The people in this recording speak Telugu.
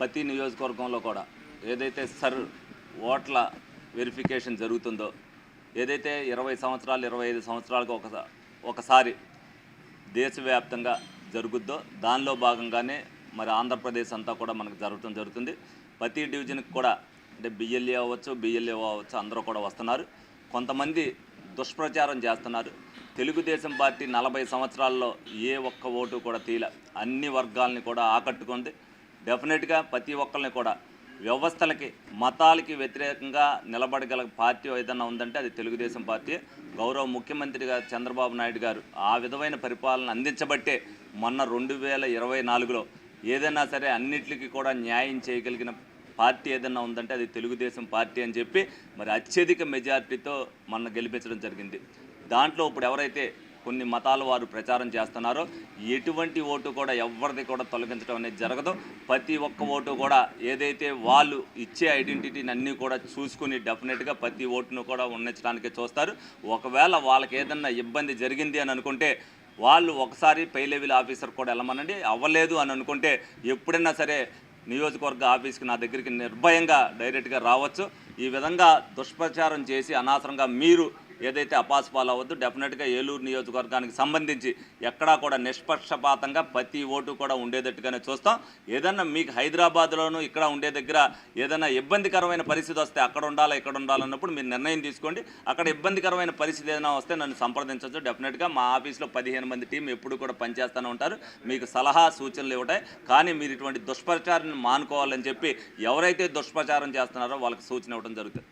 ప్రతి నియోజకవర్గంలో కూడా ఏదైతే ఓట్ల వెరిఫికేషన్ జరుగుతుందో, ఏదైతే 20 సంవత్సరాలు 25 సంవత్సరాలకు ఒకసారి దేశవ్యాప్తంగా జరుగుద్దో దానిలో భాగంగానే మరి ఆంధ్రప్రదేశ్ అంతా కూడా మనకు జరుగుతుంది. ప్రతి డివిజన్కి కూడా అంటే బిఎల్ఏ అవ్వచ్చు, బిఎల్ఏఓ అవ్వచ్చు, అందరూ కూడా వస్తున్నారు. కొంతమంది దుష్ప్రచారం చేస్తున్నారు. తెలుగుదేశం పార్టీ 40 సంవత్సరాల్లో ఏ ఒక్క ఓటు కూడా తీల, అన్ని వర్గాలని కూడా ఆకట్టుకుంది. డెఫినెట్గా ప్రతి ఒక్కరిని కూడా వ్యవస్థలకి, మతాలకి వ్యతిరేకంగా నిలబడగల పార్టీ ఏదైనా ఉందంటే అది తెలుగుదేశం పార్టీ. గౌరవ ముఖ్యమంత్రిగా చంద్రబాబు నాయుడు గారు ఆ విధమైన పరిపాలన అందించబట్టే మొన్న 2024లో ఏదైనా సరే అన్నిటికీ కూడా న్యాయం చేయగలిగిన పార్టీ ఏదైనా ఉందంటే అది తెలుగుదేశం పార్టీ అని చెప్పి మరి అత్యధిక మెజారిటీతో మొన్న గెలిపించడం జరిగింది. దాంట్లో ఇప్పుడు ఎవరైతే కొన్ని మతాల వారు ప్రచారం చేస్తున్నారో ఎటువంటి ఓటు కూడా ఎవరిది కూడా తొలగించడం అనేది జరగదు. ప్రతి ఒక్క ఓటు కూడా ఏదైతే వాళ్ళు ఇచ్చే ఐడెంటిటీని అన్నీ కూడా చూసుకుని డెఫినెట్గా ప్రతి ఓటును కూడా ఉన్నించడానికే చూస్తారు. ఒకవేళ వాళ్ళకి ఏదన్నా ఇబ్బంది జరిగింది అని అనుకుంటే వాళ్ళు ఒకసారి పై లెవెల్ ఆఫీసర్ కూడా వెళ్ళమనండి. అవ్వలేదు అని అనుకుంటే ఎప్పుడైనా సరే నియోజకవర్గ ఆఫీస్కి నా దగ్గరికి నిర్భయంగా డైరెక్ట్గా రావచ్చు. ఈ విధంగా దుష్ప్రచారం చేసి అనవసరంగా మీరు ఏదైతే అపాస్పాలు అవ్వద్దు. డెఫినెట్గా ఏలూరు నియోజకవర్గానికి సంబంధించి ఎక్కడా కూడా నిష్పక్షపాతంగా ప్రతి ఓటు కూడా ఉండేటట్టుగానే చూస్తాం. ఏదన్నా మీకు హైదరాబాద్లోనూ ఇక్కడ ఉండే దగ్గర ఏదైనా ఇబ్బందికరమైన పరిస్థితి వస్తే అక్కడ ఉండాలా ఇక్కడ ఉండాలన్నప్పుడు మీరు నిర్ణయం తీసుకోండి. అక్కడ ఇబ్బందికరమైన పరిస్థితి ఏదైనా వస్తే నన్ను సంప్రదించవచ్చు. డెఫినెట్గా మా ఆఫీస్లో 15 మంది టీం ఎప్పుడు కూడా పనిచేస్తూనే ఉంటారు. మీకు సలహా సూచనలు ఇవ్వటాయి. కానీ మీరు ఇటువంటి దుష్ప్రచారాన్ని మానుకోవాలని చెప్పి ఎవరైతే దుష్ప్రచారం చేస్తున్నారో వాళ్ళకి సూచన ఇవ్వడం జరుగుతుంది.